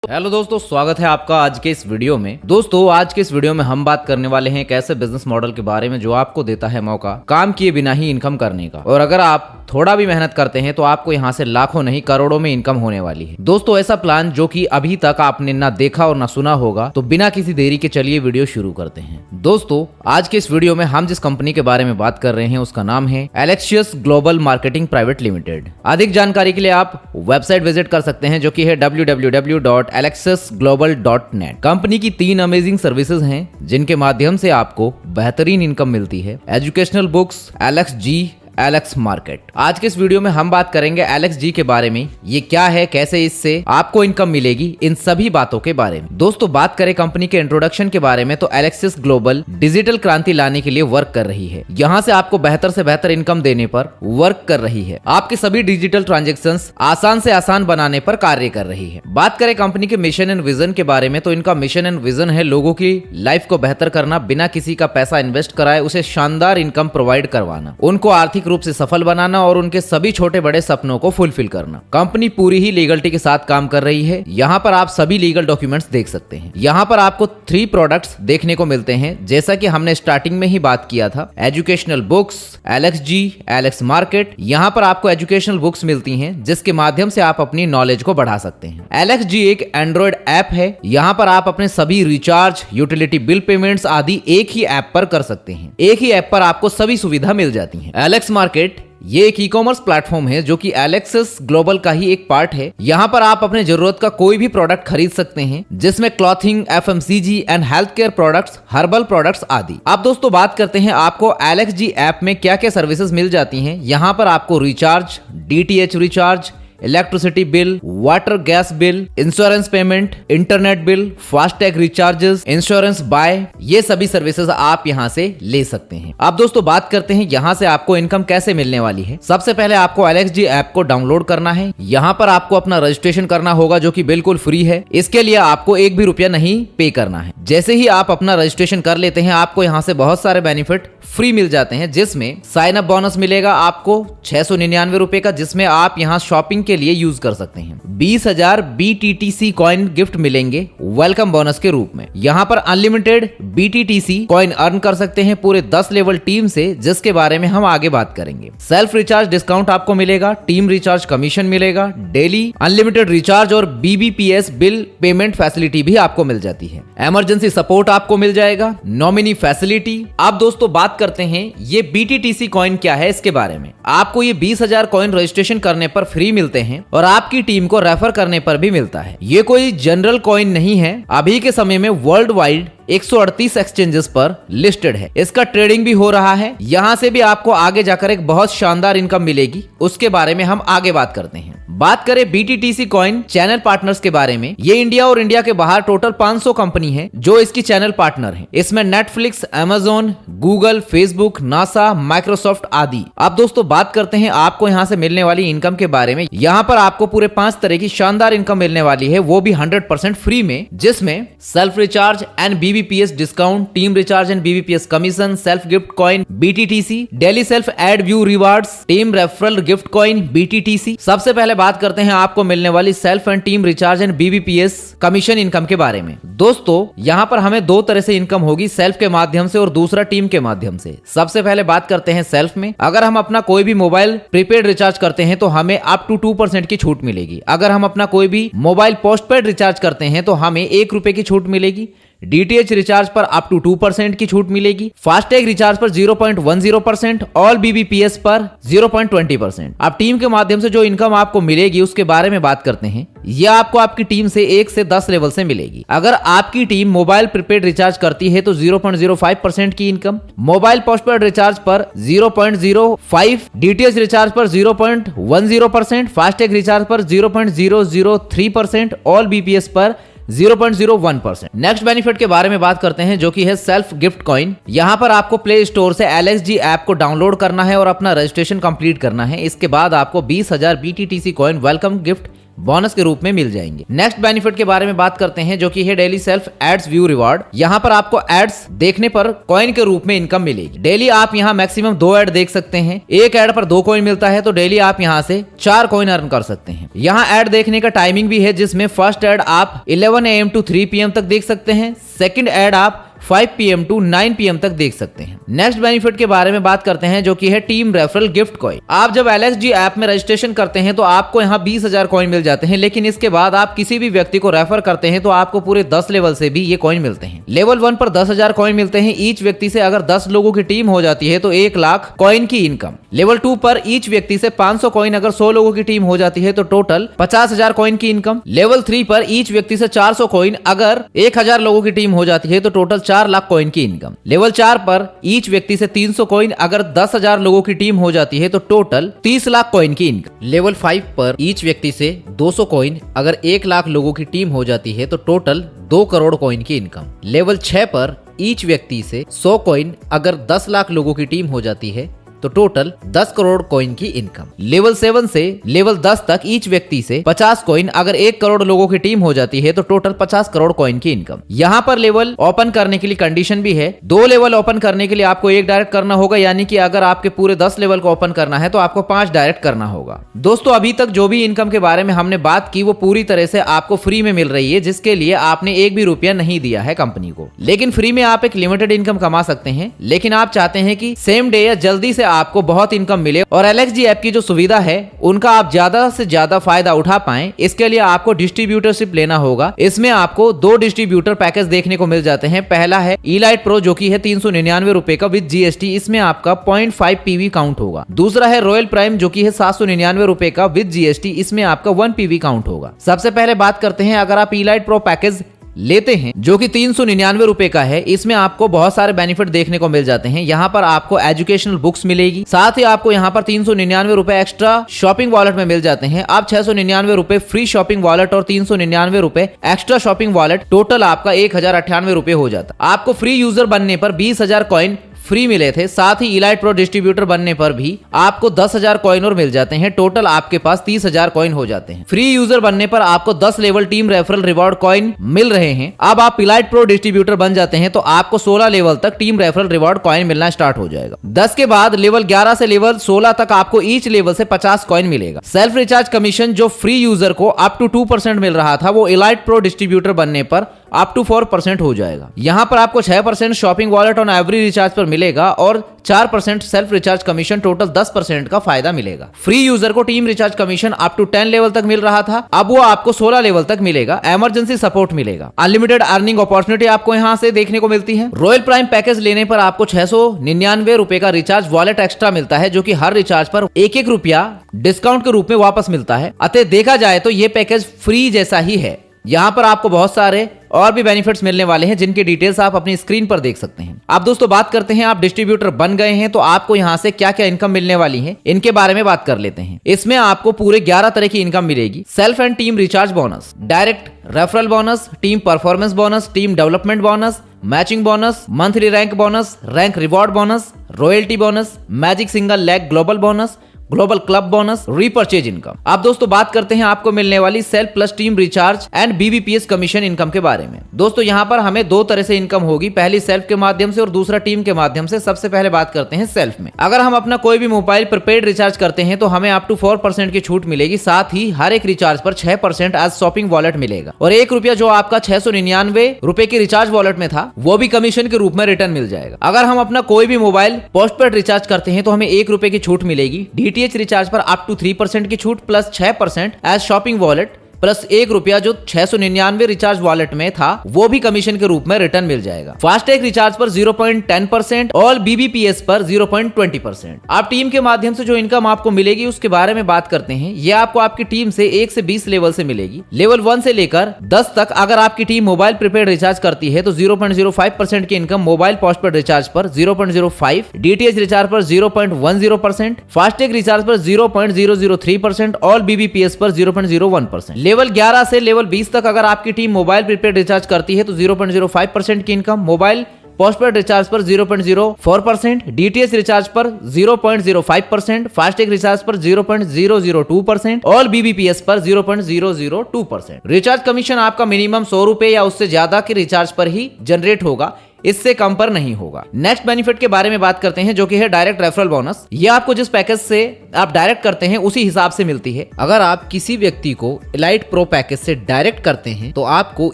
Hello दोस्तों, स्वागत है आपका आज के इस वीडियो में। दोस्तों, आज के इस वीडियो में हम बात करने वाले हैं एक ऐसे बिजनेस मॉडल के बारे में जो आपको देता है मौका काम किए बिना ही इनकम करने का। और अगर आप थोड़ा भी मेहनत करते हैं तो आपको यहाँ से लाखों नहीं करोड़ों में इनकम होने वाली है। दोस्तों, ऐसा प्लान जो कि अभी तक आपने ना देखा और ना सुना होगा, तो बिना किसी देरी के चलिए वीडियो शुरू करते हैं। दोस्तों, आज के इस वीडियो में हम जिस कंपनी के बारे में बात कर रहे हैं उसका नाम है Alexius global marketing private limited. अधिक जानकारी के लिए आप वेबसाइट विजिट कर सकते हैं जो कि है www.alexisglobal.net। कंपनी की 3 अमेजिंग सर्विसेज हैं जिनके माध्यम से आपको बेहतरीन इनकम मिलती है। एजुकेशनल बुक्स, एलेक्स जी, एलेक्स मार्केट। आज के इस वीडियो में हम बात करेंगे एलेक्स जी के बारे में। ये क्या है, कैसे इससे आपको इनकम मिलेगी, इन सभी बातों के बारे में। दोस्तों, बात करें कंपनी के इंट्रोडक्शन के बारे में तो एलेक्सिस ग्लोबल डिजिटल क्रांति लाने के लिए वर्क कर रही है। यहाँ से आपको बेहतर से बेहतर इनकम देने पर वर्क कर रही है। आपके सभी डिजिटल ट्रांजेक्शंस आसान से आसान बनाने पर कार्य कर रही है। बात करें कंपनी के मिशन एंड विजन के बारे में तो इनका मिशन एंड विजन है लोगों की लाइफ को बेहतर करना, बिना किसी का पैसा इन्वेस्ट कराए उसे शानदार इनकम प्रोवाइड करवाना, उनको आर्थिक रूप से सफल बनाना और उनके सभी छोटे बड़े सपनों को फुलफिल करना। कंपनी पूरी ही लीगलिटी के साथ काम कर रही है। यहाँ पर आप सभी लीगल डॉक्यूमेंट्स देख सकते हैं। यहाँ पर आपको 3 प्रोडक्ट्स देखने को मिलते हैं जैसा कि हमने स्टार्टिंग में ही बात किया था। एजुकेशनल बुक्स, एलेक्स जी, एलेक्स मार्केट। यहाँ पर आपको एजुकेशनल बुक्स मिलती हैं जिसके माध्यम से आप अपनी नॉलेज को बढ़ा सकते हैं। एलेक्स जी एक एंड्रॉइड ऐप है। यहाँ पर आप अपने सभी रिचार्ज, यूटिलिटी बिल पेमेंट्स आदि एक ही ऐप पर कर सकते हैं। एक ही ऐप पर आपको सभी सुविधा मिल जाती है। एलेक्स मार्केट ये एक ई-कॉमर्स प्लेटफॉर्म है जो कि एलेक्सिस ग्लोबल का ही एक पार्ट है। यहाँ पर आप अपने जरूरत का कोई भी प्रोडक्ट खरीद सकते हैं जिसमें clothing, FMCG and health care products, herbal products आदि। अब दोस्तों बात करते हैं आपको एलेक्स जी ऐप में क्या क्या सर्विसेज मिल जाती हैं। यहाँ पर आपको recharge, DTH recharge, electricity bill, water gas bill, insurance payment, internet bill, FASTag recharges, insurance buy, ये सभी सर्विसेज आप यहाँ से ले सकते हैं। अब दोस्तों बात करते हैं यहाँ से आपको इनकम कैसे मिलने वाली है। सबसे पहले आपको एलेक्स जी ऐप को डाउनलोड करना है। यहाँ पर आपको अपना रजिस्ट्रेशन करना होगा जो कि बिल्कुल फ्री है। इसके लिए आपको 1 भी रुपया नहीं पे करना है। जैसे ही आप अपना रजिस्ट्रेशन कर लेते हैं आपको यहाँ से बहुत सारे बेनिफिट फ्री मिल जाते हैं, जिसमें साइन अप बोनस मिलेगा आपको 699 रुपए का, जिसमें आप यहाँ शॉपिंग के लिए यूज कर सकते हैं। 20,000 BTTC कॉइन गिफ्ट मिलेंगे वेलकम बोनस के रूप में। यहाँ पर अनलिमिटेड BTTC कॉइन अर्न कर सकते हैं पूरे 10 लेवल टीम से, जिसके बारे में हम आगे बात करेंगे। सेल्फ रिचार्ज डिस्काउंट आपको मिलेगा, टीम रिचार्ज कमीशन मिलेगा, डेली अनलिमिटेड रिचार्ज और BBPS बिल पेमेंट फैसिलिटी भी आपको मिल जाती है। इमरजेंसी सपोर्ट आपको मिल जाएगा, नॉमिनी फैसिलिटी। अब दोस्तों बात करते हैं ये BTTC कॉइन क्या है इसके बारे में। आपको ये 20,000 कॉइन रजिस्ट्रेशन करने पर फ्री मिलते हैं और आपकी टीम को रेफर करने पर भी मिलता है। ये कोई जनरल कॉइन नहीं है, अभी के समय में वर्ल्ड वाइड 138 एक्सचेंजेस पर लिस्टेड है। इसका ट्रेडिंग भी हो रहा है। यहाँ से भी आपको आगे जाकर एक बहुत शानदार इनकम मिलेगी, उसके बारे में हम आगे बात करते हैं। बात करें BTTC कॉइन चैनल पार्टनर्स के बारे में, ये इंडिया और इंडिया के बाहर टोटल 500 कंपनी है जो इसकी चैनल पार्टनर है। इसमें Netflix, Amazon, Google, Facebook, NASA, Microsoft आदि। अब दोस्तों बात करते हैं आपको यहाँ से मिलने वाली इनकम के बारे में। यहाँ पर आपको पूरे 5 तरह की शानदार इनकम मिलने वाली है, वो भी 100% फ्री में, जिसमें self recharge and BBPS discount, team recharge and BBPS commission, self gift coin BTTC, daily self add view rewards, team referral gift coin BTTC। सबसे पहले बात करते हैं आपको मिलने वाली self and team recharge and BBPS commission income के बारे में। दोस्तों यहाँ पर हमें 2 तरह से इनकम होगी, सेल्फ के माध्यम से और दूसरा टीम के माध्यम से। सबसे पहले बात करते हैं सेल्फ में। अगर हम अपना कोई भी मोबाइल प्रीपेड रिचार्ज करते हैं तो हमें अप टू 2% की छूट मिलेगी। अगर हम अपना कोई भी मोबाइल पोस्टपेड रिचार्ज करते हैं तो हमें 1 रुपए की छूट मिलेगी। डीटीएच रिचार्ज पर अप टू 2% की छूट मिलेगी। फास्टैग रिचार्ज पर 0.10%, ऑल BBPS पर 0.20%। अब टीम के माध्यम से जो इनकम आपको मिलेगी उसके बारे में बात करते हैं। यह आपको आपकी टीम से 1 से 10 लेवल से मिलेगी। अगर आपकी टीम मोबाइल प्रीपेड रिचार्ज करती है तो 0.05% की इनकम, मोबाइल पोस्टपेड रिचार्ज पर 0.05, डीटीएच रिचार्ज पर 0.10%, फास्टैग रिचार्ज पर 0.003%, ऑल BPS पर 0.01%। नेक्स्ट बेनिफिट के बारे में बात करते हैं जो कि है सेल्फ गिफ्ट कॉइन। यहाँ पर आपको प्ले स्टोर से एलेक्स जी ऐप को डाउनलोड करना है और अपना रजिस्ट्रेशन कंप्लीट करना है। इसके बाद आपको 20,000 BTTC coin welcome gift bonus के रूप में मिल जाएंगे। नेक्स्ट बेनिफिट के बारे में बात करते हैं जो कि है daily self ads view reward. यहाँ पर आपको एड्स देखने पर कॉइन के रूप में इनकम मिलेगी। डेली आप यहाँ मैक्सिमम 2 ऐड देख सकते हैं। एक ऐड पर 2 कॉइन मिलता है तो डेली आप यहाँ से 4 कॉइन अर्न कर सकते हैं। यहाँ ऐड देखने का टाइमिंग भी है जिसमें फर्स्ट ऐड आप 11 AM to 3 PM तक देख सकते हैं। सेकंड ऐड आप 5 PM to 9 PM तक देख सकते हैं। नेक्स्ट बेनिफिट के बारे में बात करते हैं जो कि है टीम रेफरल गिफ्ट कॉइन। आप जब LXG ऐप में रजिस्ट्रेशन करते हैं तो आपको यहाँ 20,000 कॉइन मिल जाते हैं, लेकिन इसके बाद आप किसी भी व्यक्ति को रेफर करते हैं तो आपको पूरे 10 लेवल से भी ये कॉइन मिलते हैं। लेवल 1 पर 10,000 कॉइन मिलते हैं ईच व्यक्ति से। अगर 10 लोगों की टीम हो जाती है तो 1 लाख कॉइन की इनकम। लेवल 2 पर ईच व्यक्ति से 500 कॉइन अगर 100 लोगों की टीम हो जाती है तो टोटल 50,000 कॉइन की इनकम। लेवल 3 पर ईच व्यक्ति से 400 कॉइन अगर 1000 लोगों की टीम हो जाती है तो टोटल 4 लाख कॉइन की इनकम। लेवल 4 पर ईच व्यक्ति से 300 कॉइन अगर 10,000 लोगों की टीम हो जाती है तो टोटल 30 लाख कॉइन की इनकम। लेवल 5 पर ईच व्यक्ति से 200 कॉइन अगर 1 लाख लोगों की टीम हो जाती है तो टोटल 2 करोड़ कॉइन की इनकम। लेवल 6 पर ईच व्यक्ति से 100 कॉइन अगर 10 लाख लोगों की टीम हो जाती है तो टोटल 10 करोड़ कॉइन की इनकम। लेवल 7 से लेवल 10 तक ईच व्यक्ति से 50 कॉइन अगर 1 करोड़ लोगों की टीम हो जाती है तो टोटल 50 करोड़ कॉइन की इनकम। यहाँ पर लेवल ओपन करने के लिए कंडीशन भी है। 2 लेवल ओपन करने के लिए आपको 1 डायरेक्ट करना होगा, यानी कि अगर आपके पूरे 10 लेवल को ओपन करना है तो आपको 5 डायरेक्ट करना होगा। दोस्तों अभी तक जो भी इनकम के बारे में हमने बात की वो पूरी तरह से आपको फ्री में मिल रही है, जिसके लिए आपने 1 भी रुपया नहीं दिया है कंपनी को। लेकिन फ्री में आप एक लिमिटेड इनकम कमा सकते हैं, लेकिन आप चाहते हैं कि सेम डे या जल्दी से आपको बहुत इनकम मिले और LXG ऐप की जो सुविधा है उनका आप ज्यादा से ज्यादा फायदा उठा पाएं, इसके लिए आपको डिस्ट्रीब्यूटरशिप लेना होगा। इसमें आपको 2 डिस्ट्रीब्यूटर पैकेज देखने को मिल जाते हैं। पहला है इलाइट प्रो जो कि है 399 रुपए का विद GST, इसमें आपका 0.5 PV काउंट होगा। दूसरा है रॉयल प्राइम जो कि है 799 रुपए का विद GST, इसमें आपका 1 PV काउंट होगा। सबसे पहले बात करते हैं अगर आप इलाइट प्रो पैकेज लेते हैं जो कि 399 रुपए का है, इसमें आपको बहुत सारे बेनिफिट देखने को मिल जाते हैं। यहाँ पर आपको एजुकेशनल बुक्स मिलेगी, साथ ही आपको यहाँ पर 399 रुपए एक्स्ट्रा शॉपिंग वॉलेट में मिल जाते हैं। आप 699 रुपए फ्री शॉपिंग वॉलेट और 399 रुपए एक्स्ट्रा शॉपिंग वॉलेट, टोटल आपका 1098 रुपए हो जाता। आपको फ्री यूजर बनने पर 20,000 कॉइन फ्री मिले थे, साथ ही इलाइट प्रो डिस्ट्रीब्यूटर बनने पर भी आपको 10,000 कॉइन और मिल जाते हैं। टोटल आपके पास 30,000 कॉइन हो जाते हैं। फ्री यूजर बनने पर आपको 10 level team referral reward coin मिल रहे हैं। अब आप इलाइट प्रो डिस्ट्रीब्यूटर बन जाते हैं तो आपको 16 लेवल तक टीम रेफरल रिवॉर्ड कॉइन मिलना स्टार्ट हो जाएगा। 10 के बाद लेवल 11 से लेवल 16 तक आपको ईच लेवल से 50 कॉइन मिलेगा। सेल्फ रिचार्ज कमीशन जो फ्री यूजर को अप टू 2% मिल रहा था वो इलाइट प्रो डिस्ट्रीब्यूटर बनने पर अप टू 4% हो जाएगा। यहाँ पर आपको 6% shopping wallet on every recharge पर मिलेगा और 4% सेल्फ रिचार्ज कमीशन, टोटल 10% का फायदा मिलेगा। फ्री यूजर को team recharge commission up to 10 level तक मिल रहा था, अब वो आपको 16 लेवल तक मिलेगा। इमरजेंसी सपोर्ट मिलेगा। अनलिमिटेड अर्निंग अपॉर्चुनिटी आपको यहाँ से देखने को मिलती है। रॉयल प्राइम पैकेज लेने पर आपको 699 रुपए का रिचार्ज वॉलेट एक्स्ट्रा मिलता है, जो कि हर रिचार्ज पर 1-1 रुपया डिस्काउंट के रूप में वापस मिलता है। अतः देखा जाए तो ये पैकेज फ्री जैसा ही है। यहाँ पर आपको बहुत सारे और भी बेनिफिट्स मिलने वाले हैं जिनकी डिटेल्स आप अपनी स्क्रीन पर देख सकते हैं। अब दोस्तों बात करते हैं, आप डिस्ट्रीब्यूटर बन गए हैं तो आपको यहाँ से क्या क्या इनकम मिलने वाली है, इनके बारे में बात कर लेते हैं। इसमें आपको पूरे 11 तरह की इनकम मिलेगी। Self and team recharge bonus, direct referral bonus, team performance bonus, team development bonus, matching bonus, monthly rank bonus, rank reward bonus, royalty bonus, magic single leg global bonus, global club bonus, repurchase income. अब दोस्तों बात करते हैं आपको मिलने वाली self plus team recharge and BBPS commission income के बारे में। दोस्तों यहाँ पर हमें 2 तरह से इनकम होगी, पहली सेल्फ के माध्यम से और दूसरा टीम के माध्यम से। सबसे पहले बात करते हैं सेल्फ में। अगर हम अपना कोई भी मोबाइल प्रीपेड रिचार्ज करते हैं तो हमें अप टू 4% की छूट मिलेगी, साथ ही हर एक रिचार्ज पर 6% एज शॉपिंग वॉलेट मिलेगा और 1 रुपया जो आपका 699 रुपए की रिचार्ज वॉलेट में था वो भी कमीशन के रूप में रिटर्न मिल जाएगा। अगर हम अपना कोई भी मोबाइल पोस्टपेड रिचार्ज करते हैं तो हमें 1 रुपए की छूट मिलेगी। DTH रिचार्ज पर अप टू 3% की छूट plus 6% as shopping wallet plus 1 रुपया जो 699 रिचार्ज वॉलेट में था वो भी कमीशन के रूप में रिटर्न मिल जाएगा। फास्टैग रिचार्ज पर 0.10% और BBPS पर 0.20%। आप टीम के माध्यम से जो इनकम आपको मिलेगी उसके बारे में बात करते हैं। ये आपको आपकी टीम से 1 से 20 लेवल से मिलेगी। लेवल 1 से लेकर 10 तक अगर आपकी टीम मोबाइल प्रीपेड रिचार्ज करती है तो 0.05% की इनकम मोबाइल पोस्टपेड रिचार्ज पर, 0.05, DTH रिचार्ज पर 0.10%, फास्टैग रिचार्ज पर 0.003% और BBPS पर 0.01%। लेवल 11 से लेवल 20 तक अगर आपकी टीम मोबाइल प्रीपेड रिचार्ज करती है तो 0.05% की इनकम मोबाइल पोस्टपेड रिचार्ज पर 0.04%, डीटीएच रिचार्ज पर 0.05%, फास्टैग रिचार्ज पर 0.002%, ऑल बीबीपीएस पर 0.002%। रिचार्ज कमीशन आपका मिनिमम 100 रुपए या उससे ज्यादा के रिचार्ज पर ही जनरेट होगा, इससे कम पर नहीं होगा। नेक्स्ट बेनिफिट के बारे में बात करते हैं, जो कि है डायरेक्ट रेफरल बोनस। ये आपको जिस पैकेज से आप डायरेक्ट करते हैं उसी हिसाब से मिलती है। अगर आप किसी व्यक्ति को एलाइट प्रो पैकेज से डायरेक्ट करते हैं तो आपको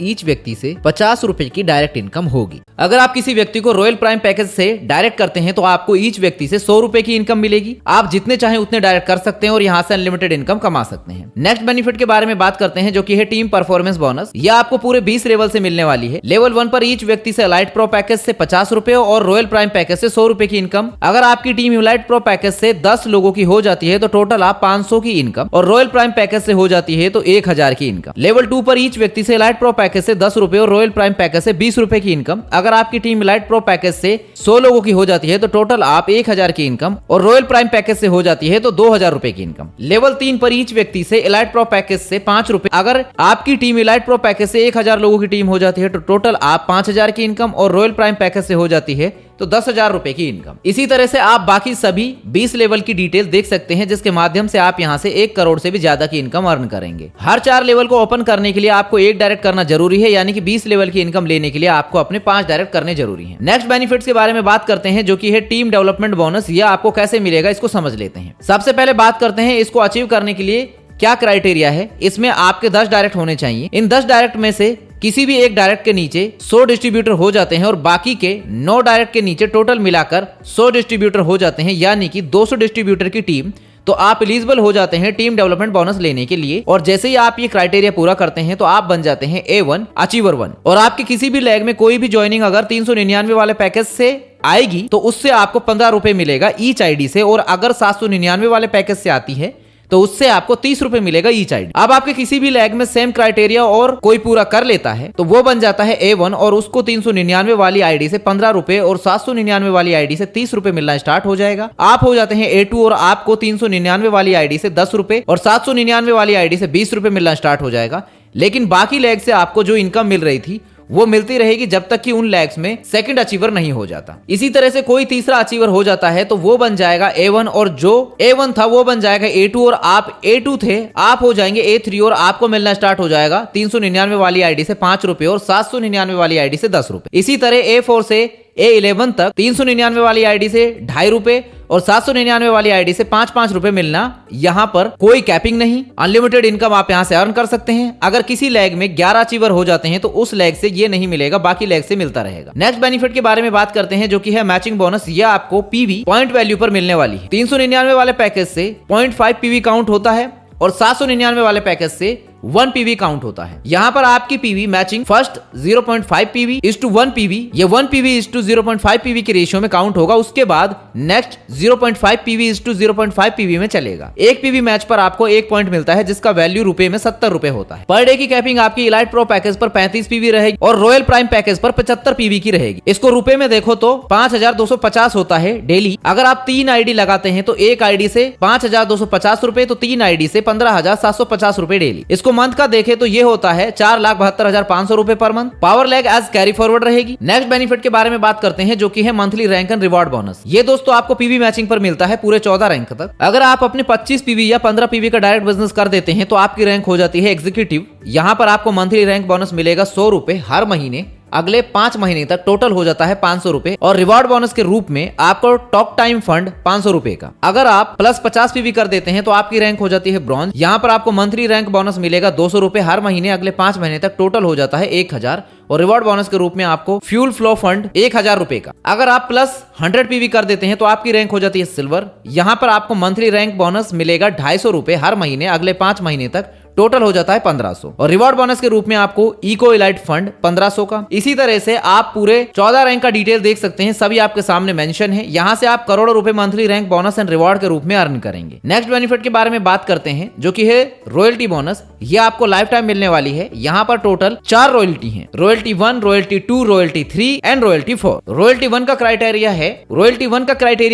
ईच व्यक्ति से 50 रुपए की डायरेक्ट इनकम होगी। अगर आप किसी व्यक्ति को रॉयल प्राइम पैकेज से डायरेक्ट करते हैं तो आपको ईच व्यक्ति से 100 रुपए की इनकम मिलेगी। आप जितने चाहें उतने डायरेक्ट कर सकते हैं और यहाँ से अनलिमिटेड इनकम कमा सकते हैं। नेक्स्ट बेनिफिट के बारे में बात करते हैं, जो कि है टीम परफॉर्मेंस बोनस। यह आपको पूरे 20 लेवल से मिलने वाली है। लेवल 1 पर ईच व्यक्ति से एलाइट प्रो पैकेज से 50 रुपए और रॉयल प्राइम पैकेज से 100 रुपए की इनकम। अगर आपकी टीम एलाइट प्रो पैकेज से 10 लोगों की हो जाती है तो टोटल आप 500 की इनकम, और रॉयल प्राइम पैकेज से हो जाती है तो 1000 की इनकम। लेवल 2 पर ईच व्यक्ति से एलाइट प्रो पैकेज से 10 रुपए और रॉयल प्राइम पैकेज से 20 रुपए की इनकम। अगर आपकी टीम एलाइट प्रो पैकेज से 100 लोगों की हो जाती है तो टोटल आप 1000 की इनकम, और रॉयल प्राइम पैकेज से हो जाती है तो 2000 रुपए की इनकम। लेवल 3 पर ईच व्यक्ति से एलाइट प्रो पैकेज से 5 रुपए। अगर आपकी टीम एलाइट प्रो पैकेज से 1000 लोगों की टीम हो जाती है तो टोटल आप 5000 की इनकम, और रॉयल प्राइम पैकेज से हो जाती है तो 10,000 रुपए की इनकम। इसी तरह से आप बाकी सभी 20 लेवल की डिटेल देख सकते हैं, जिसके माध्यम से आप यहां से 1 करोड़ से भी ज्यादा की इनकम अर्न करेंगे। हर 4 लेवल को ओपन करने के लिए आपको 1 डायरेक्ट करना जरूरी है, यानी कि 20 लेवल की इनकम लेने के लिए आपको अपने 5 डायरेक्ट करने जरूरी है। नेक्स्ट बेनिफिट्स के बारे में बात करते हैं, जो कि है टीम डेवलपमेंट बोनस। यह आपको कैसे मिलेगा इसको समझ लेते हैं। सबसे पहले बात करते हैं इसको अचीव करने के लिए क्या क्राइटेरिया है। इसमें आपके 10 डायरेक्ट होने चाहिए। इन 10 डायरेक्ट में से किसी भी एक डायरेक्ट के नीचे 100 डिस्ट्रीब्यूटर हो जाते हैं और बाकी के 9 डायरेक्ट के नीचे टोटल मिलाकर 100 डिस्ट्रीब्यूटर हो जाते हैं, यानी कि 200 डिस्ट्रीब्यूटर की टीम, तो आप एलिजिबल हो जाते हैं टीम डेवलपमेंट बोनस लेने के लिए। और जैसे ही आप ये क्राइटेरिया पूरा करते हैं तो आप बन जाते हैं A1 अचीवर 1। और आपके किसी भी लेग में कोई भी ज्वाइनिंग अगर 399 वाले पैकेज से आएगी तो उससे आपको 15 रुपए मिलेगा ईच आईडी से, और अगर 799 वाले पैकेज से आती है तो उससे आपको 30 रुपए मिलेगा ईच आईडी। अब आपके किसी भी लेग में सेम क्राइटेरिया और कोई पूरा कर लेता है तो वो बन जाता है A1, और उसको 399 वाली आईडी से 15 रुपए और 799 वाली आईडी से 30 रुपए मिलना स्टार्ट हो जाएगा। आप हो जाते हैं A2, और आपको 399 वाली आईडी से 10 रुपए और 799 वाली आईडी से 20 रुपए मिलना स्टार्ट हो जाएगा। लेकिन बाकी लेग से आपको जो इनकम मिल रही थी वो मिलती रहेगी जब तक कि उन लेग्स में सेकंड अचीवर नहीं हो जाता। इसी तरह से कोई तीसरा अचीवर हो जाता है तो वो बन जाएगा A1, और जो A1 था वो बन जाएगा A2, और आप A2 थे आप हो जाएंगे A3, और आपको मिलना स्टार्ट हो जाएगा 399 वाली आईडी से 5 रुपए और 799 वाली आईडी से 10 रुपए। इसी तरह A4 से A11 तक 399 वाली आईडी से 2.5 रुपए और 799 वाली आईडी से 5-5 रुपए मिलना। यहाँ पर कोई कैपिंग नहीं, अनलिमिटेड इनकम आप यहाँ से अर्न कर सकते हैं। अगर किसी लेग में 11 अचीवर हो जाते हैं तो उस लेग से ये नहीं मिलेगा, बाकी लेग से मिलता रहेगा। नेक्स्ट बेनिफिट के बारे में बात करते हैं, जो कि है मैचिंग बोनस। यह आपको पीवी पॉइंट वैल्यू पर मिलने वाली है। 399 वाले पैकेज से 0.5 पीवी काउंट होता है और 799 वाले पैकेज से 1 पीवी काउंट होता है। यहाँ पर आपकी PV matching first 0.5 PV is to 1 PV, ये 1 पीवी इज टू 0.5 पीवी के रेशियो में काउंट होगा। उसके बाद next 0.5 PV is to 0.5 PV में चलेगा। एक पीवी मैच पर आपको 1 पॉइंट मिलता है, जिसका वैल्यू रुपए में 70 रुपए होता है। पर डे की कैपिंग आपकी इलाइट प्रो पैकेज पर 35 पीवी रहेगी और रॉयल प्राइम पैकेज पर 75 पीवी की रहेगी। इसको रुपए में देखो तो 5250 होता है डेली। अगर आप 3 आईडी लगाते हैं तो एक आईडी से 5250 रुपए, तो 3 आईडी से 15750 रुपए डेली। इसको मंथ का देखे तो ये होता है 4,72,500 रुपए पर month. Power leg as carry forward रहेगी। नेक्स्ट बेनिफिट के बारे में बात करते हैं, जो कि है monthly rank and reward bonus. ये दोस्तों आपको पीवी मैचिंग पर मिलता है पूरे 14 रैंक तक। अगर आप अपने 25 पीवी या 15 पीवी का डायरेक्ट बिजनेस कर देते हैं तो आपकी रैंक हो जाती है एग्जीक्यूटिव। यहाँ पर आपको मंथली रैंक बोनस मिलेगा 100 रुपए हर महीने। अगले 5 महीने तक टोटल हो जाता है 500 रुपए, और रिवॉर्ड बोनस के रूप में आपको टॉक टाइम फंड 500 रुपए का। अगर आप प्लस 50 पीवी कर देते हैं तो आपकी रैंक हो जाती है ब्रॉन्ज। यहाँ पर आपको मंथली रैंक बोनस मिलेगा 200 रुपए हर महीने। अगले 5 महीने तक टोटल हो जाता है 1000, और रिवॉर्ड बोनस के रूप में आपको फ्यूल फ्लो फंड 1000 रुपए का। अगर आप प्लस 100 पीवी कर देते हैं तो आपकी रैंक हो जाती है सिल्वर। यहाँ पर आपको मंथली रैंक बोनस मिलेगा 250 रुपए हर महीने। अगले 5 महीने तक टोटल हो जाता है 1500, और रिवॉर्ड बोनस के रूप में आपको इको इलाइट फंड 1500 का। इसी तरह से आप पूरे 14 रैंक का डिटेल देख सकते हैं, सभी आपके सामने मेंशन है। यहाँ से आप करोड़ों रुपए monthly rank bonus and reward के रूप में अर्न करेंगे। नेक्स्ट बेनिफिट के बारे में बात करते हैं, जो कि है रॉयल्टी बोनस। ये आपको लाइफ टाइम मिलने वाली है। यहाँ पर टोटल 4 रॉयल्टी है, royalty 1, royalty 2, royalty 3 and royalty 4। Royalty 1 का क्राइटेरिया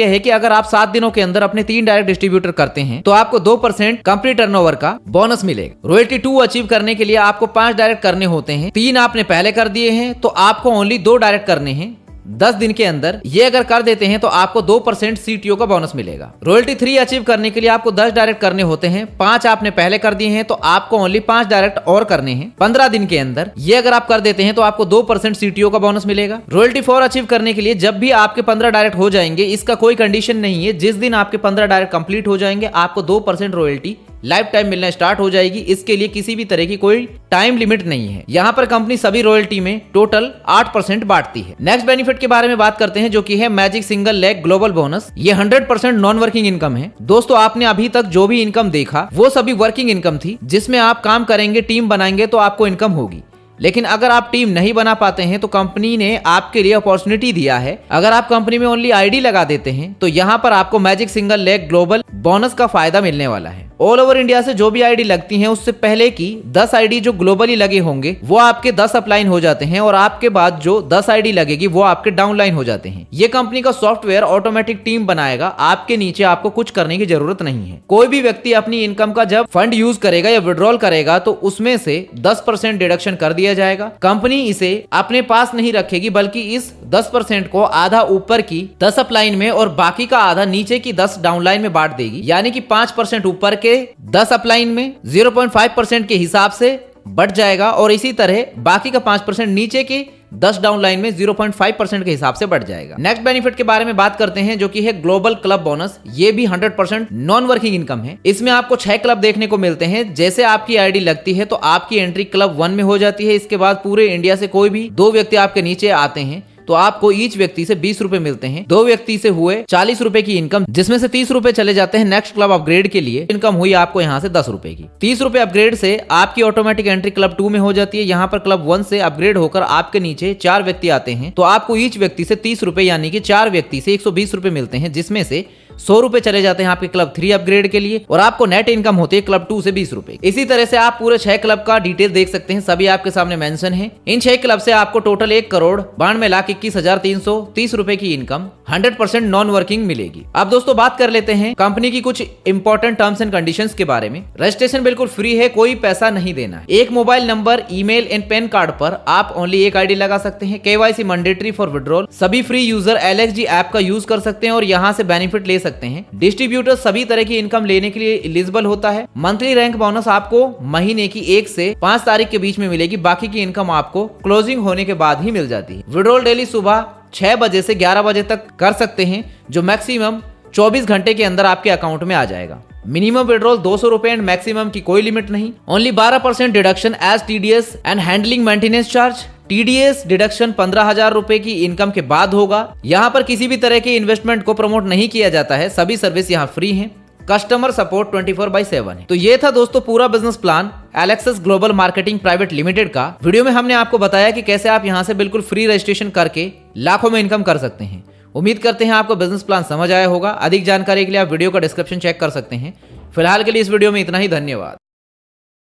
है कि अगर आप 7 दिनों के अंदर अपने 3 डायरेक्ट डिस्ट्रीब्यूटर करते हैं तो आपको 2% कंप्लीट टर्नओवर का बोनस मिलेगा। रॉयल्टी 2 अचीव करने के लिए आपको 5 डायरेक्ट करने होते हैं। 3 आपने पहले कर दिए हैं तो आपको ओनली 2 डायरेक्ट करने हैं। 10 दिन के अंदर ये अगर कर देते हैं तो आपको 2% CTO का बोनस मिलेगा। रॉयल्टी 3 अचीव करने के लिए आपको 10 डायरेक्ट करने होते हैं, 5 आपने पहले कर दिए हैं तो आपको ओनली 5 डायरेक्ट और करने हैं 15 दिन के अंदर। ये अगर आप कर देते हैं तो आपको 2% CTO का बोनस मिलेगा। रॉयल्टी 4 अचीव करने के लिए जब भी आपके 15 डायरेक्ट हो जाएंगे, इसका कोई कंडीशन नहीं है, जिस दिन आपके 15 डायरेक्ट कंप्लीट हो जाएंगे आपको 2% रॉयल्टी लाइफ टाइम मिलना स्टार्ट हो जाएगी। इसके लिए किसी भी तरह की कोई टाइम लिमिट नहीं है। यहाँ पर कंपनी सभी रॉयल्टी में टोटल 8% बांटती है। नेक्स्ट बेनिफिट के बारे में बात करते हैं जो कि है magic single leg global bonus. ये 100% नॉन वर्किंग इनकम है। दोस्तों आपने अभी तक जो भी इनकम देखा वो सभी वर्किंग इनकम थी, जिसमें आप काम करेंगे, टीम बनाएंगे तो आपको इनकम होगी। लेकिन अगर आप टीम नहीं बना पाते हैं तो कंपनी ने आपके लिए अपॉर्चुनिटी दिया है। अगर आप कंपनी में ओनली आईडी लगा देते हैं तो यहाँ पर आपको magic single leg global bonus का फायदा मिलने वाला है। ऑल ओवर इंडिया से जो भी आईडी लगती हैं उससे पहले की 10 आईडी जो ग्लोबली लगे होंगे वो आपके 10 अपलाइन हो जाते हैं और आपके बाद जो 10 आईडी लगेगी वो आपके डाउनलाइन हो जाते हैं। ये कंपनी का सॉफ्टवेयर ऑटोमेटिक टीम बनाएगा, आपके नीचे आपको कुछ करने की जरूरत नहीं है। कोई भी व्यक्ति अपनी इनकम का जब फंड यूज करेगा या विड्रॉल करेगा तो उसमें से 10% डिडक्शन कर दिया जाएगा। कंपनी इसे अपने पास नहीं रखेगी बल्कि इस 10% को आधा ऊपर की 10 अपलाइन में और बाकी का आधा नीचे की 10 डाउनलाइन में बांट देगी। यानी कि 5% ऊपर के 10 अपलाइन में 0.5% के हिसाब से बढ़ जाएगा और इसी तरह बाकी का 5% नीचे के 10 डाउनलाइन में 0.5% के हिसाब से बढ़ जाएगा। नेक्स्ट बेनिफिट के बारे में बात करते हैं जो कि है ग्लोबल क्लब बोनस। ये भी 100% नॉन वर्किंग इनकम है। इसमें आपको 6 क्लब देखने को मिलते हैं। जैसे आपकी आईडी लगती है तो आपकी एंट्री क्लब 1 में हो जाती है। इसके बाद पूरे इंडिया से कोई भी 2 व्यक्ति आपके नीचे आते हैं तो आपको ईच व्यक्ति से 20 रुपए मिलते हैं। 2 व्यक्ति से हुए 40 रुपए की इनकम, जिसमें से 30 रुपए चले जाते हैं नेक्स्ट क्लब अपग्रेड के लिए। इनकम हुई आपको यहाँ से 10 रुपए की। 30 रुपए अपग्रेड से आपकी ऑटोमेटिक एंट्री क्लब 2 में हो जाती है। यहाँ पर क्लब 1 से अपग्रेड होकर आपके नीचे 4 व्यक्ति आते हैं तो आपको ईच व्यक्ति से 30 रुपए यानी कि 4 व्यक्ति से 120 रुपए मिलते हैं, जिसमें से 100 रुपए चले जाते हैं आपके क्लब 3 अपग्रेड के लिए और आपको नेट इनकम होती है क्लब 2 से 20 रुपए। इसी तरह से आप पूरे 6 क्लब का डिटेल देख सकते हैं, सभी आपके सामने मेंशन है। इन 6 क्लब से आपको टोटल 1,92,21,330 रुपए की इनकम 100% नॉन वर्किंग मिलेगी। अब दोस्तों बात कर लेते हैं कंपनी की कुछ इंपॉर्टेंट टर्म्स एंड कंडीशंस के बारे में। रजिस्ट्रेशन बिल्कुल फ्री है, कोई पैसा नहीं देना है। एक mobile number, email and pan card पर आप ओनली एक आईडी लगा सकते हैं। KYC mandatory for withdrawal. सभी फ्री यूजर LXG ऐप का यूज कर सकते हैं और यहाँ से बेनिफिट ले सकते हैं। डिस्ट्रीब्यूटर सभी तरह की इनकम लेने के लिए एलिजिबल होता है। मंथली रैंक बोनस आपको महीने की 1 से 5 तारीख के बीच में मिलेगी। बाकी की इनकम आपको क्लोजिंग होने के बाद ही मिल जाती है। विड्रॉल डेली सुबह 6 बजे से 11 बजे तक कर सकते हैं, जो मैक्सिमम 24 घंटे के अंदर आपके अकाउंट में आ जाएगा। मिनिमम विड्रॉल 200 रुपए एंड मैक्सिमम की कोई लिमिट नहीं। Only 12% deduction as TDS and handling maintenance charge. TDS deduction 15,000 रुपए की इनकम के बाद होगा। यहाँ पर किसी भी तरह के इन्वेस्टमेंट को प्रमोट नहीं किया जाता है, सभी सर्विस यहाँ फ्री हैं। कस्टमर सपोर्ट 24/7 है। तो ये था दोस्तों पूरा business plan Alexus global marketing private limited का। वीडियो में हमने आपको बताया कि कैसे आप यहाँ से बिल्कुल फ्री रजिस्ट्रेशन करके लाखों में इनकम कर सकते हैं। उम्मीद करते हैं आपको बिजनेस प्लान समझ आया होगा। अधिक जानकारी के लिए आप वीडियो का डिस्क्रिप्शन चेक कर सकते हैं। फिलहाल के लिए इस वीडियो में इतना ही। धन्यवाद।